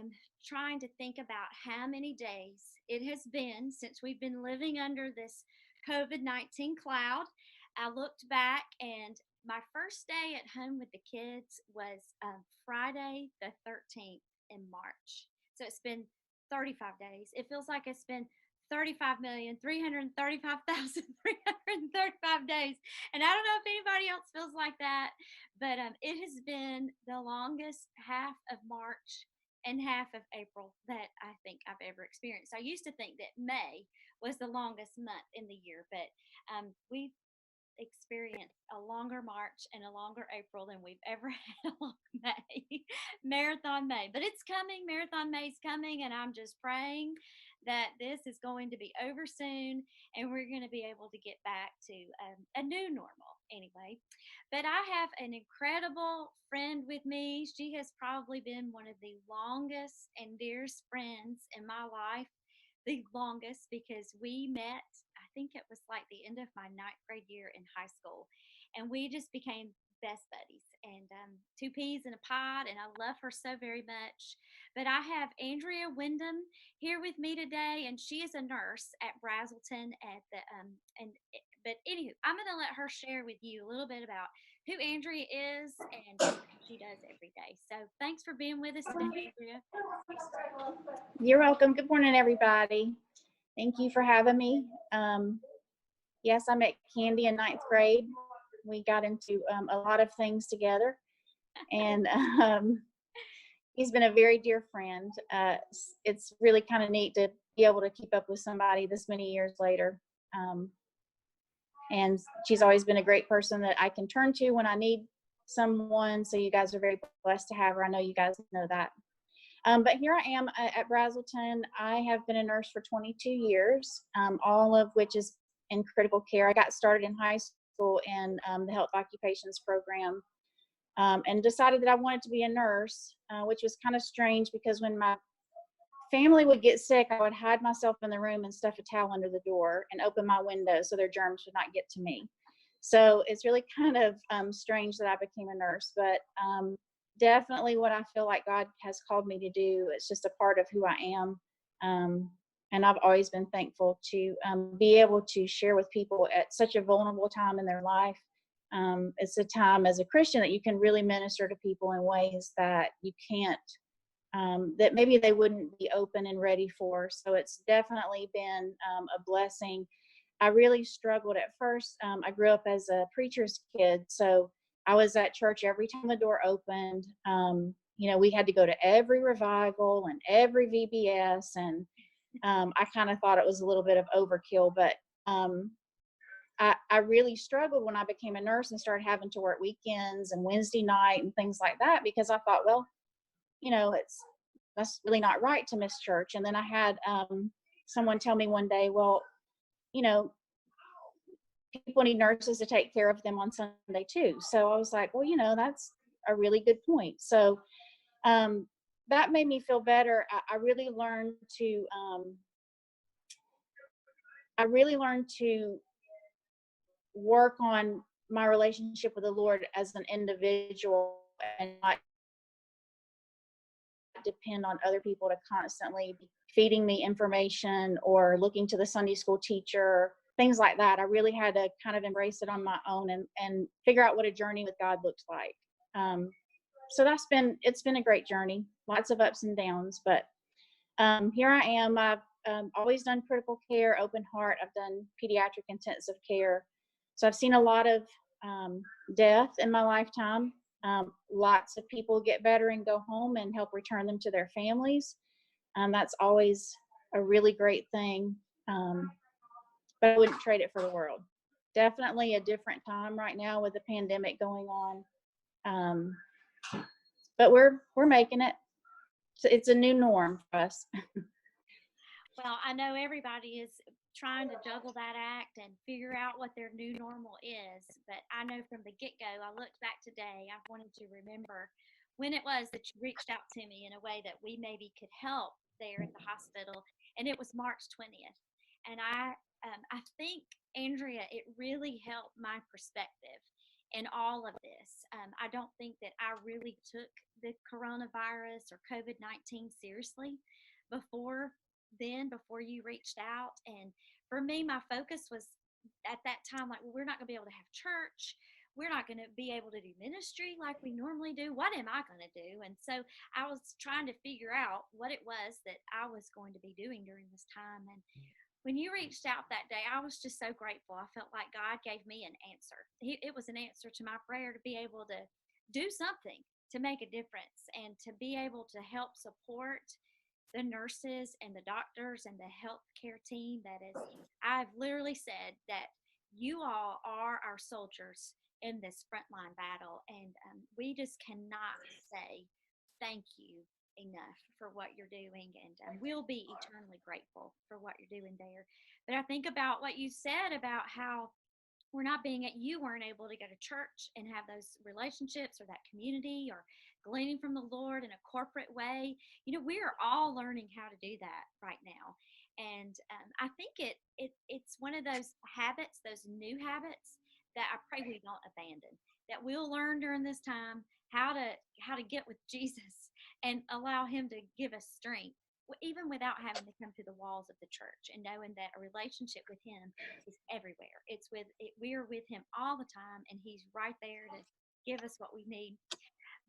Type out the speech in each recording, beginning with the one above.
am trying to think about how many days it has been since we've been living under this COVID-19 cloud. I looked back, and my first day at home with the kids was Friday the 13th in March. So it's been 35 days. It feels like it's been 35,335,335 days. And I don't know if anybody else feels like that, but it has been the longest half of March and half of April that I think I've ever experienced. I used to think that May was the longest month in the year, but we've experienced a longer March and a longer April than we've ever had a long May, Marathon May. But it's coming, Marathon May's coming, and I'm just praying that this is going to be over soon and we're going to be able to get back to a new normal anyway. But I have an incredible friend with me. She has probably been one of the longest and dearest friends in my life, the longest, because we met, I think it was like the end of my ninth grade year in high school, and we just became best buddies and two peas in a pod, and I love her so very much. But I have Andrea Wyndham here with me today, and she is a nurse at Brazelton at the but anywho, I'm going to let her share with you a little bit about who Andrea is and what she does every day. So thanks for being with us today, Andrea. You're welcome. Good morning, everybody. Thank you for having me. Yes, I met Candy in ninth grade. We got into a lot of things together, and he's been a very dear friend. It's really kind of neat to be able to keep up with somebody this many years later. And she's always been a great person that I can turn to when I need someone. So you guys are very blessed to have her. I know you guys know that. But here I am at Brazelton. I have been a nurse for 22 years, all of which is in critical care. I got started in high school in the health occupations program, and decided that I wanted to be a nurse, which was kind of strange because when my family would get sick, I would hide myself in the room and stuff a towel under the door and open my window so their germs would not get to me. So it's really kind of strange that I became a nurse, but definitely what I feel like God has called me to do. It's just a part of who I am. And I've always been thankful to be able to share with people at such a vulnerable time in their life. It's a time as a Christian that you can really minister to people in ways that you can't, that maybe they wouldn't be open and ready for. So it's definitely been a blessing. I really struggled at first. I grew up as a preacher's kid, so I was at church every time the door opened. We had to go to every revival and every VBS, and I kind of thought it was a little bit of overkill, but I really struggled when I became a nurse and started having to work weekends and Wednesday night and things like that, because I thought, well, that's really not right to miss church. And then I had someone tell me one day, well, people need nurses to take care of them on Sunday too. So I was like, well, that's a really good point. So that made me feel better. I really learned to work on my relationship with the Lord as an individual and not depend on other people to constantly be feeding me information or looking to the Sunday school teacher, things like that. I really had to kind of embrace it on my own and figure out what a journey with God looks like. So it's been a great journey, lots of ups and downs, but here I am. I've always done critical care, open heart. I've done pediatric intensive care. So I've seen a lot of death in my lifetime. Lots of people get better and go home and help return them to their families. That's always a really great thing. But I wouldn't trade it for the world. Definitely a different time right now with the pandemic going on. But we're making it. So it's a new norm for us. Well, I know everybody is trying to juggle that act and figure out what their new normal is. But I know from the get-go, I looked back today, I wanted to remember when it was that you reached out to me in a way that we maybe could help there at the hospital. And it was March 20th. And I think, Andrea, it really helped my perspective. in all of this. I don't think that I really took the coronavirus or COVID 19 seriously before before you reached out. And for me, my focus was at that time like, well, we're not going to be able to have church. We're not going to be able to do ministry like we normally do. What am I going to do? And so I was trying to figure out what it was that I was going to be doing during this time. And when you reached out that day, I was just so grateful. I felt like God gave me an answer. It was an answer to my prayer to be able to do something to make a difference and to be able to help support the nurses and the doctors and the healthcare team that is, I've literally said that you all are our soldiers in this frontline battle. And we just cannot say thank you enough for what you're doing. And we'll be eternally grateful for what you're doing there. But I think about what you said about how we're not being at you weren't able to go to church and have those relationships or that community or gleaning from the Lord in a corporate way. We are all learning how to do that right now. And I think it's one of those habits, those new habits that I pray we don't abandon, that we'll learn during this time how to get with Jesus and allow him to give us strength, even without having to come to the walls of the church, and knowing that a relationship with him is everywhere. We are with him all the time, and he's right there to give us what we need.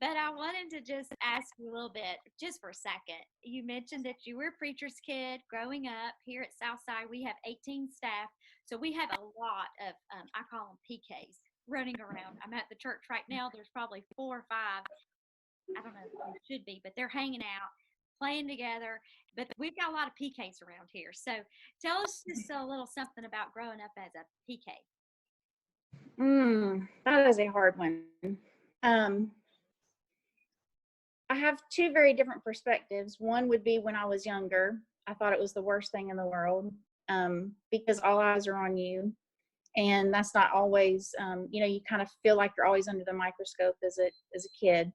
But I wanted to just ask you a little bit, just for a second. You mentioned that you were a preacher's kid growing up here at Southside. We have 18 staff, so we have a lot of, I call them PKs, running around. I'm at the church right now. There's probably 4 or 5. I don't know if they should be, but they're hanging out, playing together. But we've got a lot of PKs around here. So tell us just a little something about growing up as a PK. That is a hard one. I have two very different perspectives. One would be when I was younger, I thought it was the worst thing in the world, because all eyes are on you. And that's not always, you kind of feel like you're always under the microscope as a kid.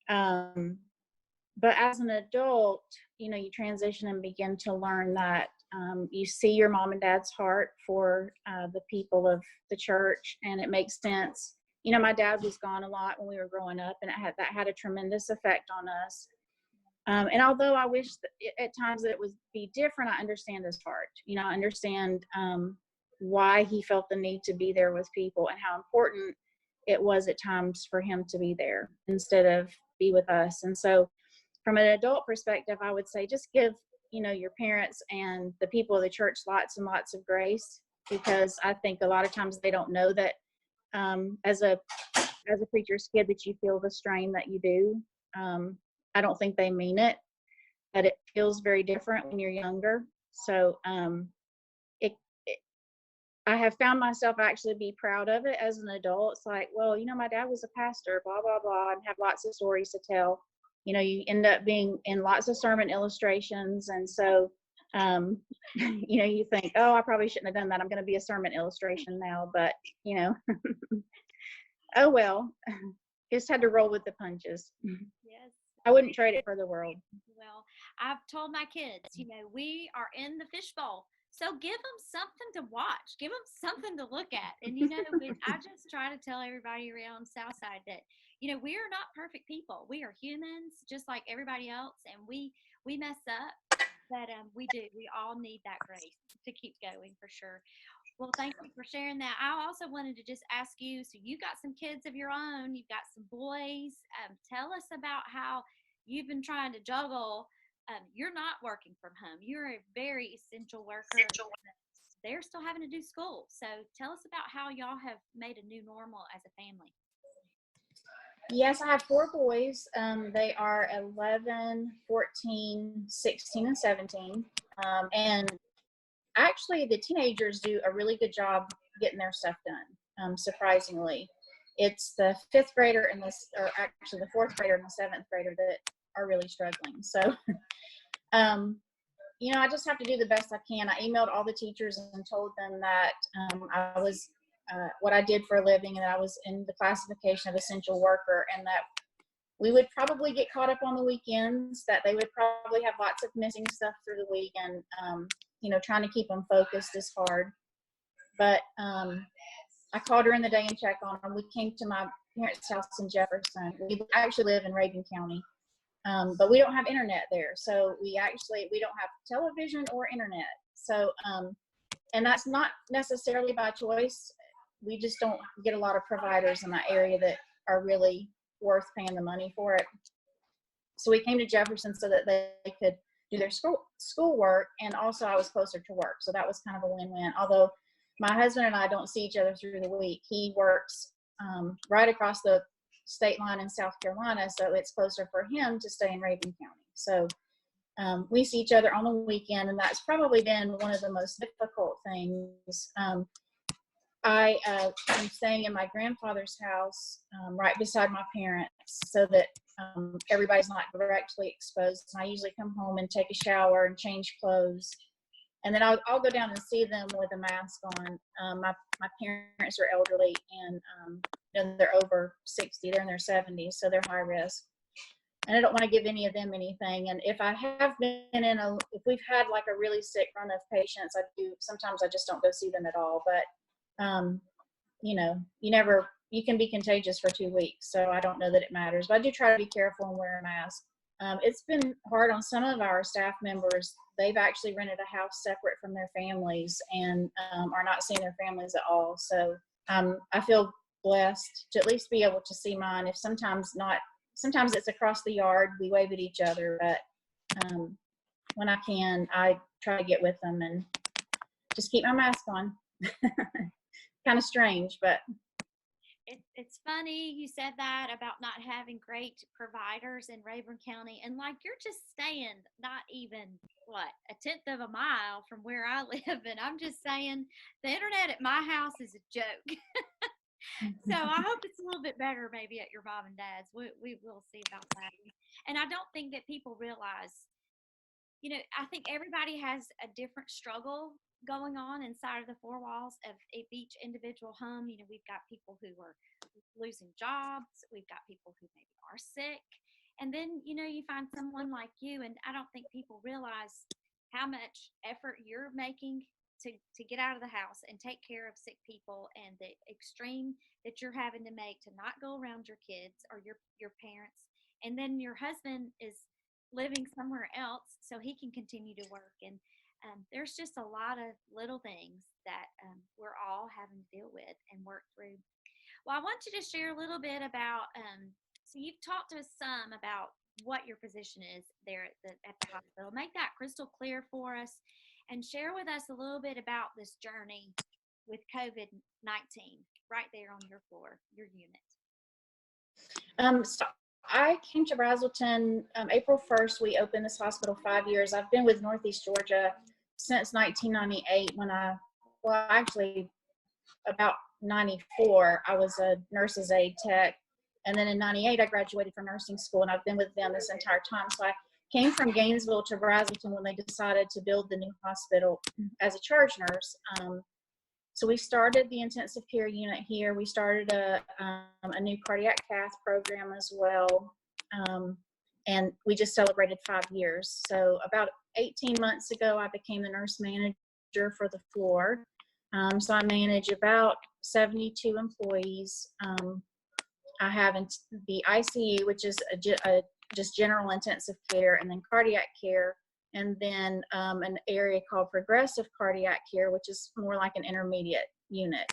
But as an adult, you transition and begin to learn that you see your mom and dad's heart for the people of the church, and it makes sense. My dad was gone a lot when we were growing up, and that had a tremendous effect on us. And although I wish that at times that it would be different, I understand his heart. I understand why he felt the need to be there with people and how important it was at times for him to be there instead of be with us. And so from an adult perspective, I would say just give, your parents and the people of the church lots and lots of grace, because I think a lot of times they don't know that as a preacher's kid that you feel the strain that you do. I don't think they mean it, but it feels very different when you're younger. So I have found myself actually be proud of it as an adult. It's like, well, my dad was a pastor, blah, blah, blah, and have lots of stories to tell. You end up being in lots of sermon illustrations. And so, you think, oh, I probably shouldn't have done that. I'm going to be a sermon illustration now. But, oh, well, just had to roll with the punches. Yes. I wouldn't trade it for the world. Well, I've told my kids, we are in the fishbowl. So give them something to watch. Give them something to look at. And, I just try to tell everybody around Southside that, we are not perfect people. We are humans just like everybody else. And we mess up, but we do. We all need that grace to keep going for sure. Well, thank you for sharing that. I also wanted to just ask you, so you got some kids of your own. You've got some boys. Tell us about how you've been trying to juggle. You're not working from home. You're a very essential worker. They're still having to do school. So tell us about how y'all have made a new normal as a family. Yes, I have 4 boys. They are 11, 14, 16, and 17. And actually, the teenagers do a really good job getting their stuff done, surprisingly. It's the 5th grader and or actually the 4th grader and the 7th grader that are really struggling. So, I just have to do the best I can. I emailed all the teachers and told them that I was what I did for a living, and that I was in the classification of essential worker, and that we would probably get caught up on the weekends, that they would probably have lots of missing stuff through the week, and trying to keep them focused is hard. But I I called her in the day and checked on them. We came to my parents' house in Jefferson. We actually live in Rabun County, but we don't have internet there. So we don't have television or internet. So, and that's not necessarily by choice. We just don't get a lot of providers in that area that are really worth paying the money for it. So we came to Jefferson so that they could do their school work, and also I was closer to work. So that was kind of a win-win. Although my husband and I don't see each other through the week. He works right across the state line in South Carolina, so it's closer for him to stay in Rabun County. So we see each other on the weekend, and that's probably been one of the most difficult things. I am staying in my grandfather's house right beside my parents so that everybody's not directly exposed. And I usually come home and take a shower and change clothes. And then I'll go down and see them with a mask on. My parents are elderly, and they're over 60. They're in their 70s, so they're high risk. And I don't want to give any of them anything. And if I have been if we've had like a really sick run of patients, sometimes I just don't go see them at all. But, you can be contagious for 2 weeks. So I don't know that it matters, but I do try to be careful and wear a mask. It's been hard on some of our staff members. They've actually rented a house separate from their families and are not seeing their families at all. So I feel blessed to at least be able to see mine. Sometimes it's across the yard, we wave at each other, but when I can, I try to get with them and just keep my mask on. Kind of strange, but it's funny you said that about not having great providers in Rayburn County, and like you're just staying not even a tenth of a mile from where I live, and I'm just saying the internet at my house is a joke. So I hope it's a little bit better maybe at your mom and dad's. We will see about that. And I don't think that people realize, I think everybody has a different struggle going on inside of the four walls of each individual home. We've got people who are losing jobs, we've got people who maybe are sick, and then you find someone like you, and I don't think people realize how much effort you're making to get out of the house and take care of sick people, and the extreme that you're having to make to not go around your kids or your parents, and then your husband is living somewhere else so he can continue to work. And there's just a lot of little things that we're all having to deal with and work through. Well, I want you to share a little bit about, so you've talked to us some about what your position is there at the hospital. Make that crystal clear for us and share with us a little bit about this journey with COVID-19 right there on your floor, your unit. So I came to Brazelton April 1st. We opened this hospital 5 years. I've been with Northeast Georgia since 1998 actually about 94, I was a nurse's aide tech. And then in 98, I graduated from nursing school, and I've been with them this entire time. So I came from Gainesville to Brazelton when they decided to build the new hospital as a charge nurse. So we started the intensive care unit here. We started a new cardiac cath program as well. And we just celebrated 5 years. So about 18 months ago, I became the nurse manager for the floor. So I manage about 72 employees. I have the ICU, which is just general intensive care, and then cardiac care, and then an area called progressive cardiac care, which is more like an intermediate unit.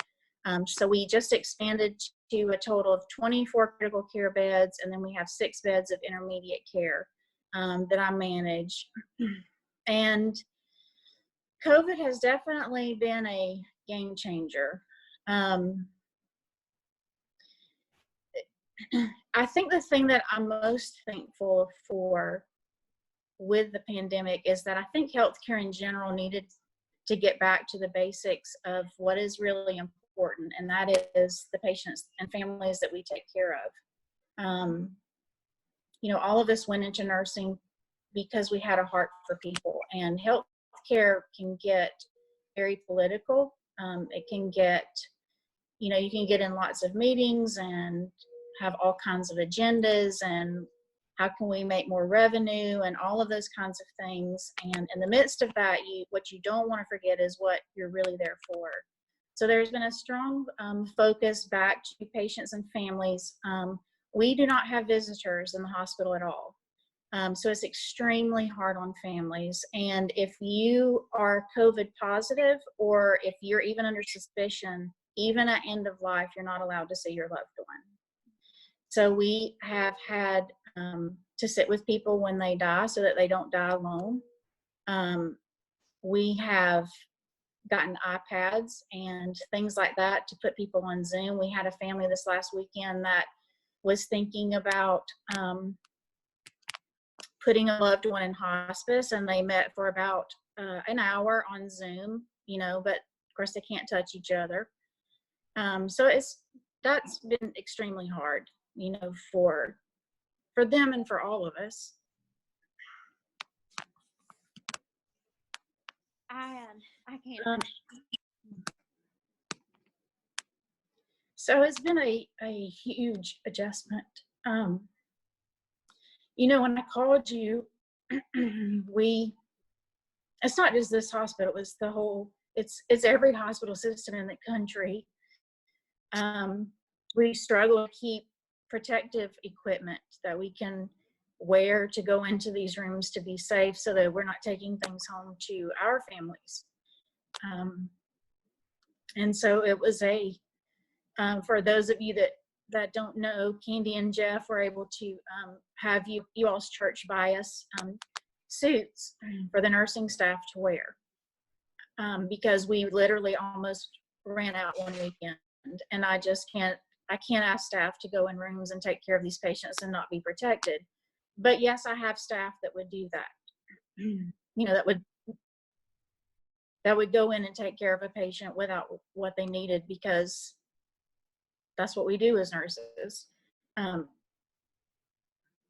So we just expanded to a total of 24 critical care beds, and then we have 6 beds of intermediate care that I manage. And COVID has definitely been a game changer. I think the thing that I'm most thankful for with the pandemic is that I think healthcare in general needed to get back to the basics of what is really important, and that is the patients and families that we take care of. All of us went into nursing because we had a heart for people, and healthcare can get very political. It can get, you can get in lots of meetings and have all kinds of agendas, and how can we make more revenue and all of those kinds of things. And in the midst of that, what you don't want to forget is what you're really there for. So there's been a strong focus back to patients and families. We do not have visitors in the hospital at all. So it's extremely hard on families. And if you are COVID positive, or if you're even under suspicion, even at end of life, you're not allowed to see your loved one. So we have had to sit with people when they die so that they don't die alone. We have gotten iPads and things like that to put people on Zoom. We had a family this last weekend that was thinking about putting a loved one in hospice, and they met for about an hour on Zoom, but of course they can't touch each other. So that's been extremely hard, for them and for all of us. I can't. So it's been a huge adjustment. When I called you, it's not just this hospital, it's the whole, it's every hospital system in the country. We struggle to keep protective equipment that we can wear to go into these rooms to be safe, so that we're not taking things home to our families. And so it was for those of you that don't know, Candy and Jeff were able to have you all's church buy us suits for the nursing staff to wear, because we literally almost ran out one weekend, and I can't ask staff to go in rooms and take care of these patients and not be protected. But yes, I have staff that would do that. That would go in and take care of a patient without what they needed, because that's what we do as nurses.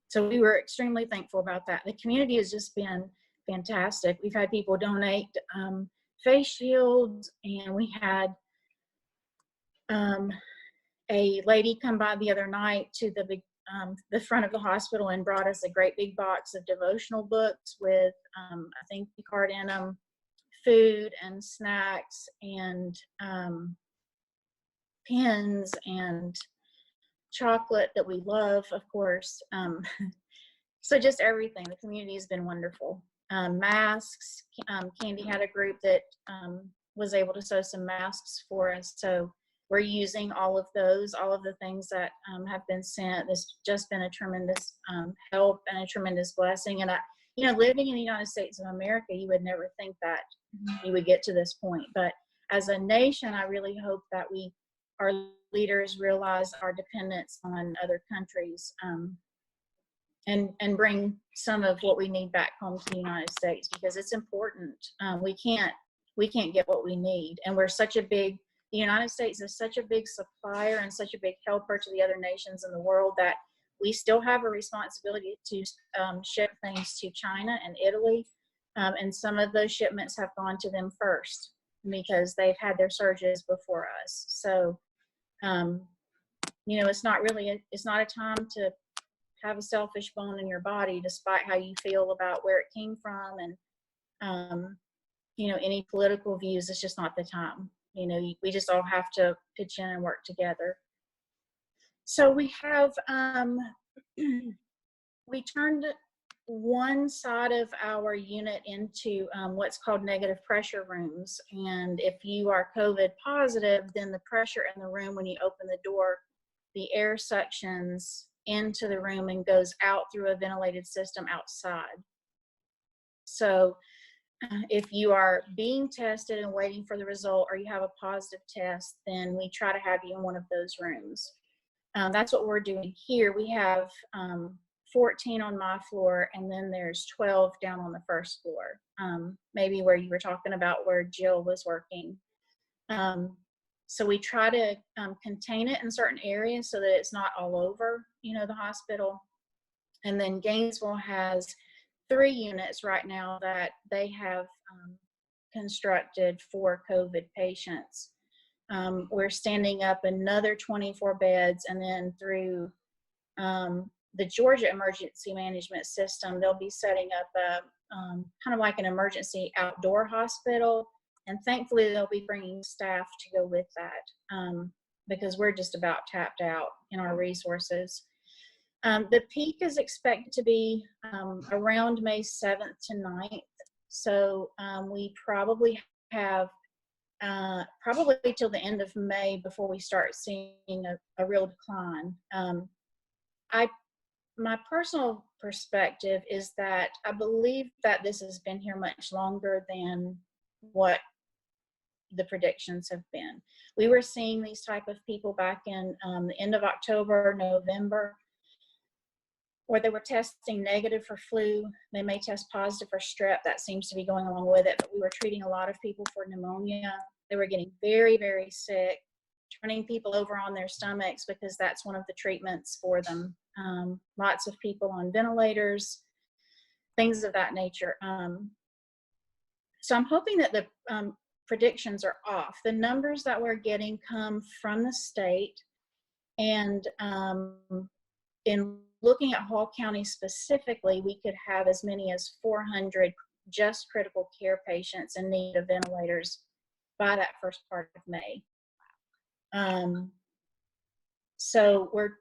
So we were extremely thankful about that. The community has just been fantastic. We've had people donate face shields, and we had a lady come by the other night to the front of the hospital and brought us a great big box of devotional books with a thank you card in them, food and snacks, and pens and chocolate that we love, of course. So just everything. The community has been wonderful. Masks. Candy had a group that was able to sew some masks for us. So we're using all of the things that have been sent. This just been a tremendous help and a tremendous blessing. And living in the United States of America, you would never think that you would get to this point. But as a nation, I really hope that our leaders realize our dependence on other countries, and bring some of what we need back home to the United States, because it's important. We can't get what we need, and the United States is such a big supplier and such a big helper to the other nations in the world, that we still have a responsibility to ship things to China and Italy, and some of those shipments have gone to them first because they've had their surges before us. So it's not a time to have a selfish bone in your body, despite how you feel about where it came from and any political views. It's just not the time. We just all have to pitch in and work together. So we have we turned one side of our unit into what's called negative pressure rooms. And if you are COVID positive, then the pressure in the room, when you open the door, the air suctions into the room and goes out through a ventilated system outside. So if you are being tested and waiting for the result, or you have a positive test, then we try to have you in one of those rooms. That's what we're doing here. We have 14 on my floor, and then there's 12 down on the first floor, maybe where you were talking about where Jill was working. So we try to contain it in certain areas so that it's not all over, the hospital. And then Gainesville has 3 units right now that they have constructed for COVID patients. We're standing up another 24 beds, and then through the Georgia Emergency Management System, they'll be setting up a kind of like an emergency outdoor hospital And thankfully, they'll be bringing staff to go with that, because we're just about tapped out in our resources. The peak is expected to be around May 7th to 9th. So we probably have probably till the end of May before we start seeing a real decline. My personal perspective is that I believe that this has been here much longer than what the predictions have been. We were seeing these type of people back in the end of October, November, where they were testing negative for flu. They may test positive for strep. That seems to be going along with it. But we were treating a lot of people for pneumonia. They were getting very, very sick, turning people over on their stomachs because that's one of the treatments for them. Lots of people on ventilators, things of that nature. So I'm hoping that the predictions are off. The numbers that we're getting come from the state, and in looking at Hall County specifically, we could have as many as 400 just critical care patients in need of ventilators by that first part of May. So we're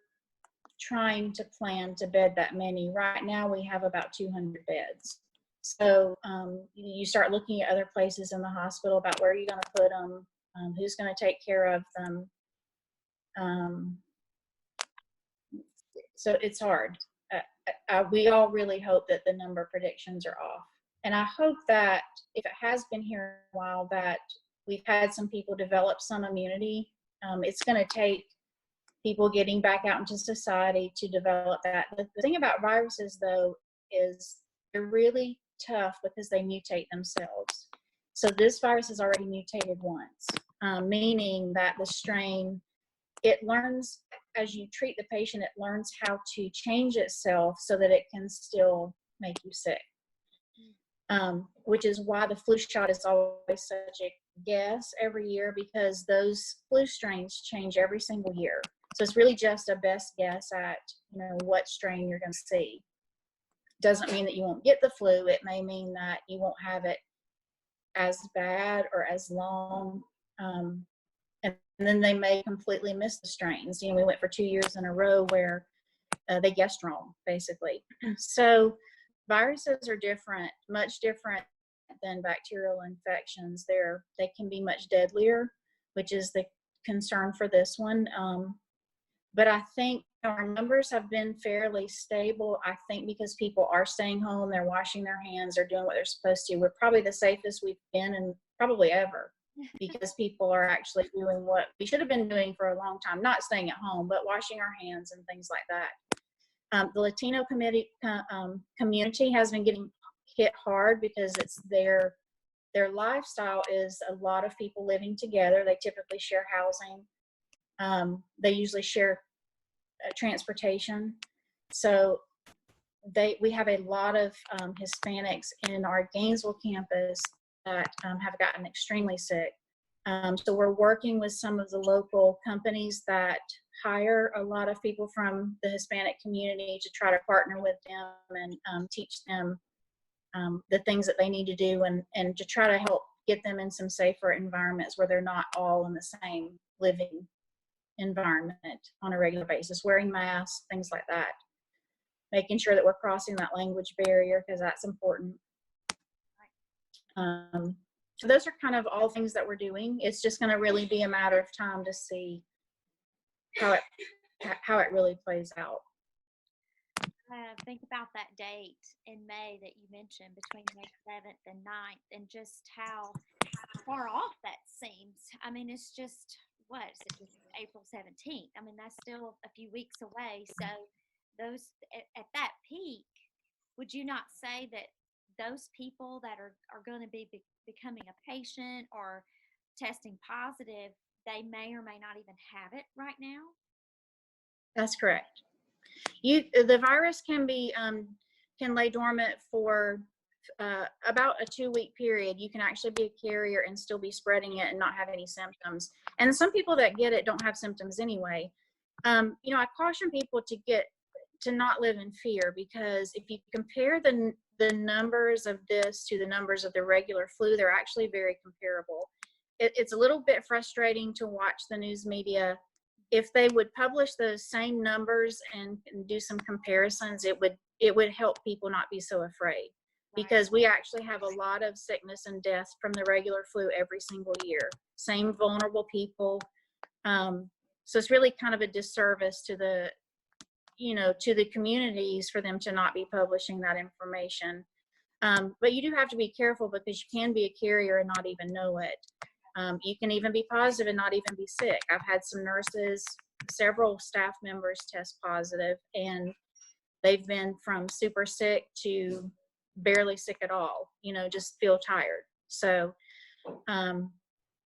trying to plan to bed that many. Right now we have about 200 beds. So you start looking at other places in the hospital about where you're going to put them, who's going to take care of them. So it's hard. We all really hope that the number predictions are off. And I hope that if it has been here a while, that we've had some people develop some immunity. It's going to take people getting back out into society to develop that. The thing about viruses, though, is they're really tough because they mutate themselves. So this virus has already mutated once, meaning that the strain, it learns, as you treat the patient, it learns how to change itself so that it can still make you sick. Which is why the flu shot is always such a guess every year, because those flu strains change every single year. So it's really just a best guess at, what strain you're going to see. Doesn't mean that you won't get the flu. It may mean that you won't have it as bad or as long. And then they may completely miss the strains. We went for 2 years in a row where they guessed wrong, basically. So viruses are different, much different than bacterial infections. They can be much deadlier, which is the concern for this one. But I think our numbers have been fairly stable. I think because people are staying home, they're washing their hands, they're doing what they're supposed to. We're probably the safest we've been in probably ever, because people are actually doing what we should have been doing for a long time, not staying at home, but washing our hands and things like that. The Latino community has been getting hit hard because it's their lifestyle is a lot of people living together. They typically share housing. They usually share transportation. So we have a lot of Hispanics in our Gainesville campus that have gotten extremely sick. So we're working with some of the local companies that hire a lot of people from the Hispanic community to try to partner with them and teach them the things that they need to do, and to try to help get them in some safer environments where they're not all in the same living environment on a regular basis, wearing masks, things like that, making sure that we're crossing that language barrier, because that's important. So those are kind of all things that we're doing. It's just going to really be a matter of time to see how it really plays out. Think about that date in May that you mentioned, between May 7th and 9th, and just how far off that seems. I mean, it's just, what is it, just April 17th? I mean, that's still a few weeks away. So those at that peak, would you not say that those people that are going to be becoming a patient or testing positive, they may or may not even have it right now? That's correct. The virus can lay dormant for about a 2-week period. You can actually be a carrier and still be spreading it and not have any symptoms. And some people that get it don't have symptoms anyway. I caution people to not live in fear, because if you compare the the numbers of this to the numbers of the regular flu, they're actually very comparable. It's a little bit frustrating to watch the news media. If they would publish those same numbers and do some comparisons, it would help people not be so afraid, Right. because we actually have a lot of sickness and death from the regular flu every single year. Same vulnerable people. So it's really kind of a disservice to the communities for them to not be publishing that information. But you do have to be careful, because you can be a carrier and not even know it. You can even be positive and not even be sick. I've had some nurses, several staff members test positive, and they've been from super sick to barely sick at all, just feel tired. So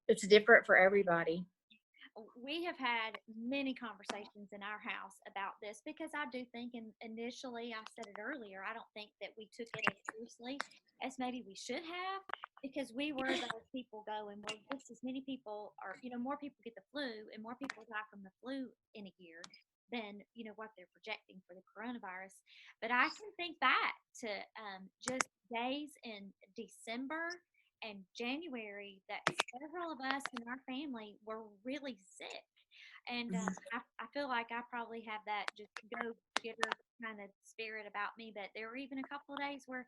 it's different for everybody. We have had many conversations in our house about this, because I do think, and initially I said it earlier, I don't think that we took it as seriously as maybe we should have, because we were those people going, well, just as many people are, more people get the flu and more people die from the flu in a year than, what they're projecting for the coronavirus. But I can think back to just days in December and January that several of us in our family were really sick. And I feel like I probably have that just go getter kind of spirit about me. But there were even a couple of days where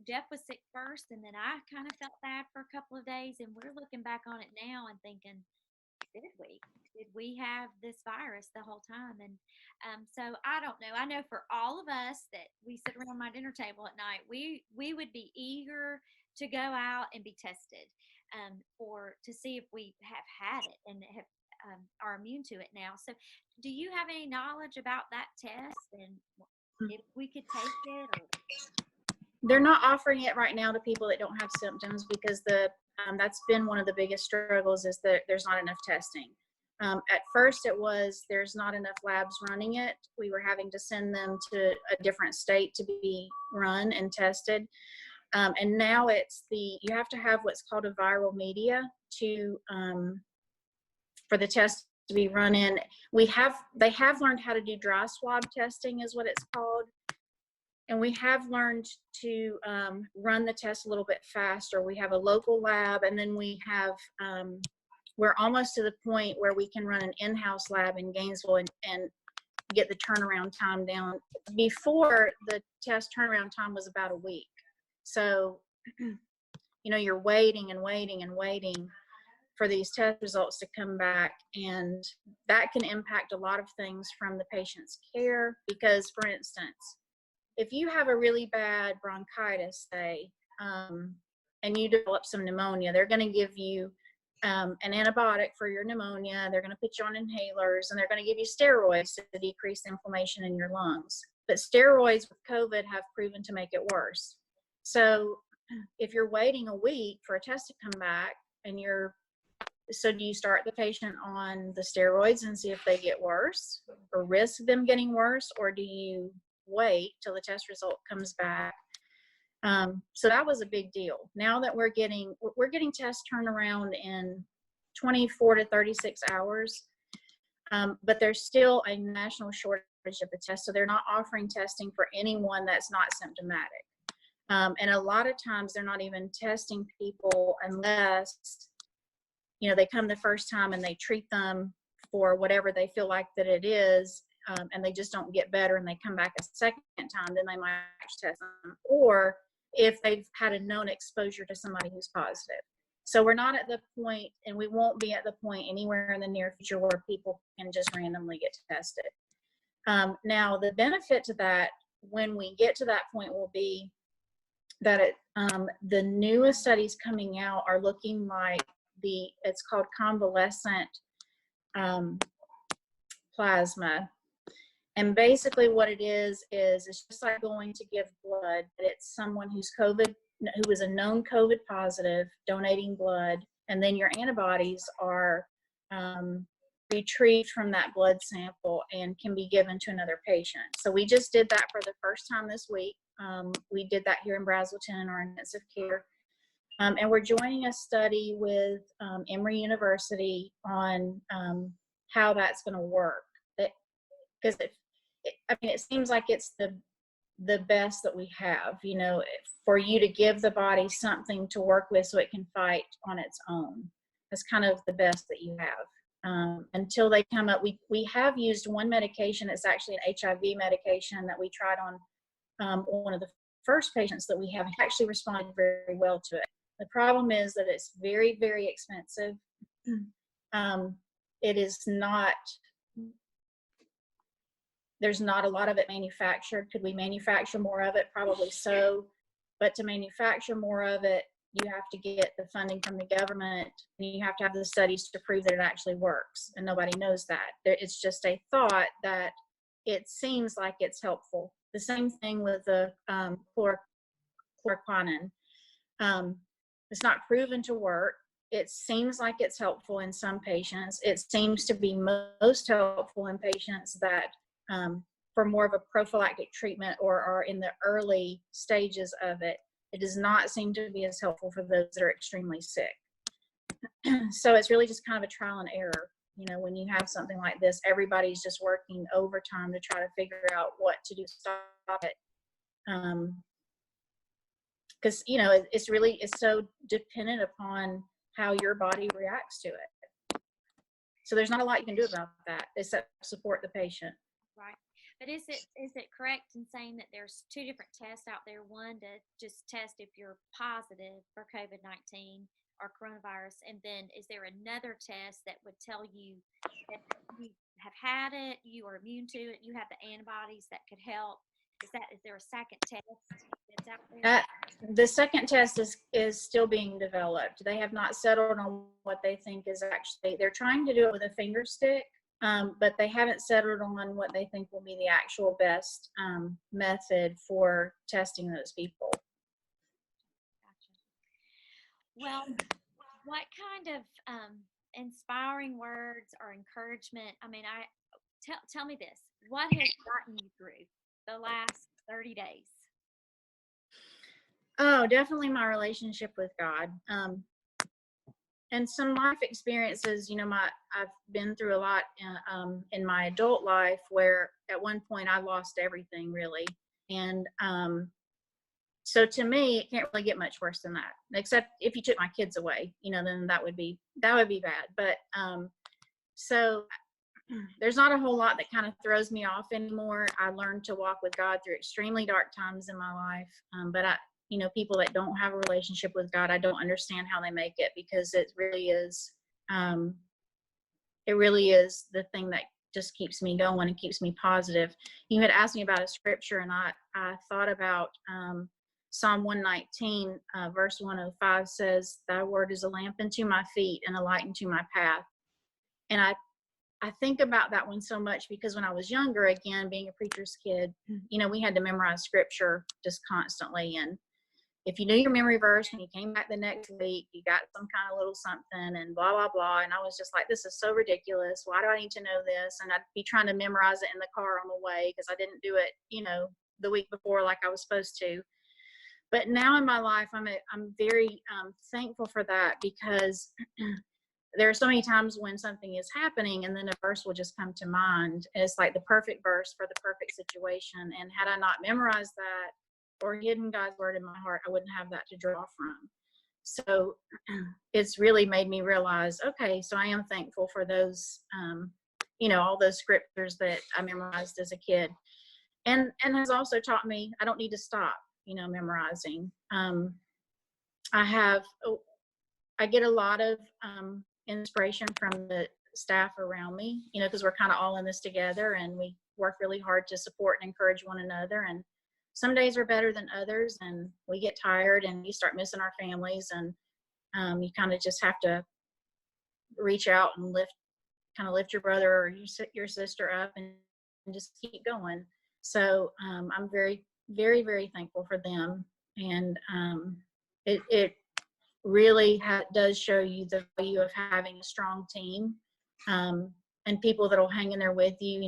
Jeff was sick first, and then I kind of felt bad for a couple of days. And we're looking back on it now and thinking, did we? Did we have this virus the whole time? And so I don't know. I know for all of us that we sit around my dinner table at night, we would be eager to go out and be tested, or to see if we have had it and have are immune to it now. So, do you have any knowledge about that test and if we could take it? Or They're not offering it right now to people that don't have symptoms, because that's been one of the biggest struggles, is that there's not enough testing. At first it was there's not enough labs running it. We were having to send them to a different state to be run and tested. And now you have to have what's called a viral media for the test to be run in. They have learned how to do dry swab testing, is what it's called. And we have learned to run the test a little bit faster. We have a local lab, and then we're almost to the point where we can run an in-house lab in Gainesville and get the turnaround time down. Before, the test turnaround time was about a week. So, you're waiting and waiting and waiting for these test results to come back, and that can impact a lot of things from the patient's care. Because, for instance, if you have a really bad bronchitis, say, and you develop some pneumonia, they're going to give you an antibiotic for your pneumonia. They're going to put you on inhalers, and they're going to give you steroids to decrease inflammation in your lungs. But steroids with COVID have proven to make it worse. So if you're waiting a week for a test to come back, so do you start the patient on the steroids and see if they get worse, or risk them getting worse, or do you wait till the test result comes back? So that was a big deal. Now that we're getting tests turned around in 24 to 36 hours, but there's still a national shortage of the test, so they're not offering testing for anyone that's not symptomatic. And a lot of times they're not even testing people unless they come the first time and they treat them for whatever they feel like that it is, and they just don't get better and they come back a second time, then they might test them. Or if they've had a known exposure to somebody who's positive. So we're not at the point, and we won't be at the point anywhere in the near future where people can just randomly get tested. Now, the benefit to that, when we get to that point, will be that the newest studies coming out are looking like it's called convalescent plasma. And basically what it is it's just like going to give blood, but it's someone who is a known COVID positive, donating blood, and then your antibodies are retrieved from that blood sample and can be given to another patient. So we just did that for the first time this week. We did that here in Brazelton in our intensive care. And we're joining a study with Emory University on how that's going to work. Because it seems like it's the the best that we have, for you to give the body something to work with so it can fight on its own. That's kind of the best that you have. Until they come up, we have used one medication. It's actually an HIV medication that we tried on one of the first patients that we have. Actually responded very well to it. The problem is that it's very, very expensive. It is not, there's not a lot of it manufactured. Could we manufacture more of it? Probably so. But to manufacture more of it, you have to get the funding from the government, and you have to have the studies to prove that it actually works. And nobody knows that. It's just a thought that it seems like it's helpful. The same thing with the chloroquine. It's not proven to work. It seems like it's helpful in some patients. It seems to be most helpful in patients that for more of a prophylactic treatment or are in the early stages of it. It does not seem to be as helpful for those that are extremely sick. So it's really just kind of a trial and error. When you have something like this, everybody's just working overtime to try to figure out what to do to stop it. Because it's so dependent upon how your body reacts to it. So there's not a lot you can do about that except support the patient. Right. But is it correct in saying that there's two different tests out there? One to just test if you're positive for COVID-19 or coronavirus, and then is there another test that would tell you that you have had it, you are immune to it, you have the antibodies that could help? Is there a second test that's out there? The second test is still being developed. They have not settled on what they think is actually, they're trying to do it with a finger stick, but they haven't settled on what they think will be the actual best method for testing those people. Gotcha. Well, what kind of inspiring words or encouragement? I mean, tell me this. What has gotten you through the last 30 days? Oh, definitely my relationship with God. And some life experiences, I've been through a lot in my adult life where at one point I lost everything really. And so to me, it can't really get much worse than that, except if you took my kids away, then that would be bad. But so there's not a whole lot that kind of throws me off anymore. I learned to walk with God through extremely dark times in my life. But people that don't have a relationship with God, I don't understand how they make it, because it really is the thing that just keeps me going and keeps me positive. You had asked me about a scripture, and I thought about Psalm 119, verse 105 says, "Thy word is a lamp unto my feet and a light unto my path." And I think about that one so much because when I was younger, again, being a preacher's kid, we had to memorize scripture just constantly. And if you knew your memory verse and you came back the next week, you got some kind of little something and blah, blah, blah. And I was just like, this is so ridiculous. Why do I need to know this? And I'd be trying to memorize it in the car on the way because I didn't do it, the week before like I was supposed to. But now in my life, I'm very thankful for that, because there are so many times when something is happening and then a verse will just come to mind. And it's like the perfect verse for the perfect situation. And had I not memorized that or hidden God's word in my heart, I wouldn't have that to draw from. So it's really made me realize, okay, so I am thankful for those, all those scriptures that I memorized as a kid. And has also taught me I don't need to stop, memorizing. I get a lot of inspiration from the staff around me, because we're kind of all in this together and we work really hard to support and encourage one another. And some days are better than others, and we get tired and you start missing our families, and you kind of just have to reach out and lift your brother or your sister up and just keep going. So I'm very, very, very thankful for them. And it really does show you the value of having a strong team, and people that will hang in there with you.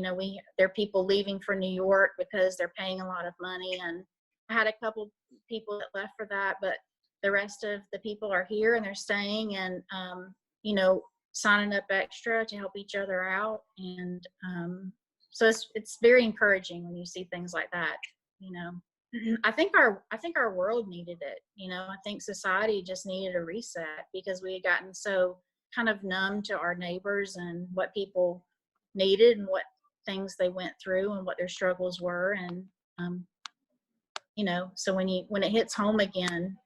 There are people leaving for New York because they're paying a lot of money, and I had a couple people that left for that, but the rest of the people are here and they're staying, and signing up extra to help each other out. And so it's very encouraging when you see things like that. I think our world needed it. I think society just needed a reset because we had gotten so kind of numb to our neighbors and what people needed and what things they went through and what their struggles were. And um, so when it hits home again,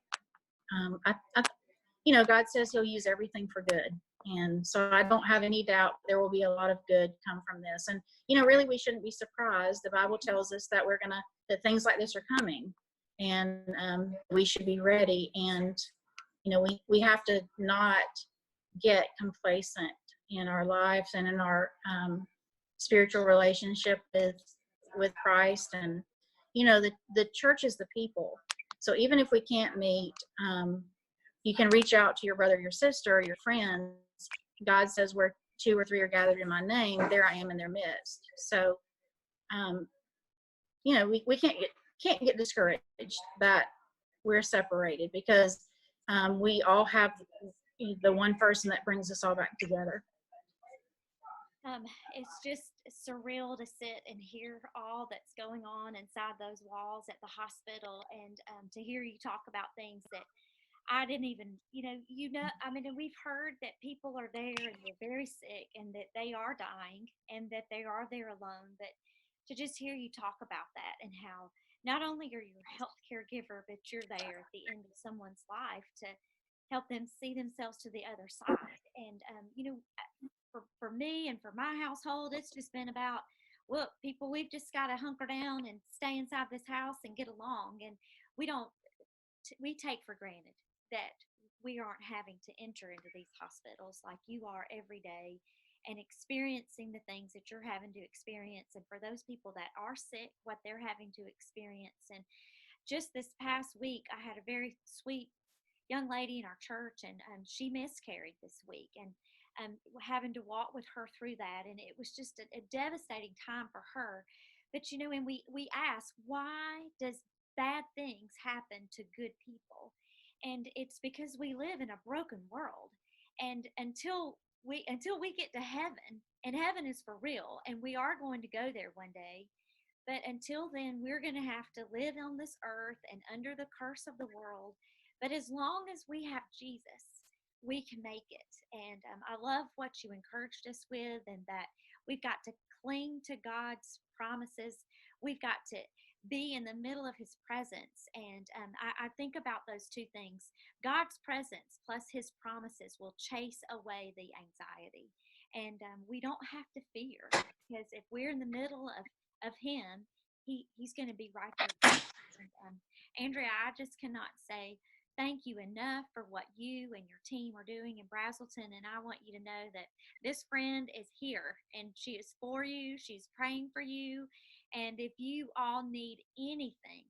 God says He'll use everything for good. And so I don't have any doubt there will be a lot of good come from this. And really, we shouldn't be surprised. The Bible tells us that things like this are coming, and we should be ready. And we have to not get complacent in our lives and in our spiritual relationship with Christ. And the church is the people. So even if we can't meet, you can reach out to your brother, your sister, your friends. God says, where two or three are gathered in my name, there I am in their midst. So um, we can't get discouraged that we're separated, because we all have the one person that brings us all back together. It's just surreal to sit and hear all that's going on inside those walls at the hospital, and to hear you talk about things that I didn't even, I mean, and we've heard that people are there and they're very sick and that they are dying and that they are there alone. But to just hear you talk about that and how not only are you a health caregiver, but you're there at the end of someone's life to help them see themselves to the other side. And, for me and for my household, it's just been about, look, people, we've just got to hunker down and stay inside this house and get along. And we don't, we take for granted that we aren't having to enter into these hospitals like you are every day and experiencing the things that you're having to experience. And for those people that are sick, what they're having to experience. And just this past week, I had a very sweet young lady in our church, and she miscarried this week, and having to walk with her through that, and it was just a devastating time for her. But and we ask, why does bad things happen to good people? And it's because we live in a broken world, and until we get to heaven, and heaven is for real, and we are going to go there one day. But until then, we're going to have to live on this earth and under the curse of the world. But as long as we have Jesus, we can make it. And I love what you encouraged us with, and that we've got to cling to God's promises. We've got to be in the middle of His presence. And I think about those two things. God's presence plus His promises will chase away the anxiety. And we don't have to fear, because if we're in the middle of Him, He's going to be right there with us. And, Andrea, I just cannot say thank you enough for what you and your team are doing in Brazelton. And I want you to know that this friend is here and she is for you. She's praying for you. And if you all need anything,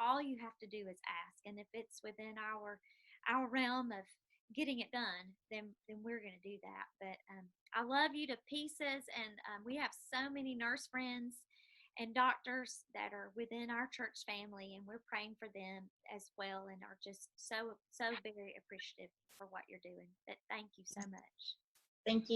all you have to do is ask. And if it's within our realm of getting it done, then we're going to do that. But I love you to pieces. And we have so many nurse friends and doctors that are within our church family, and we're praying for them as well, and are just so very appreciative for what you're doing. But thank you so much. Thank you.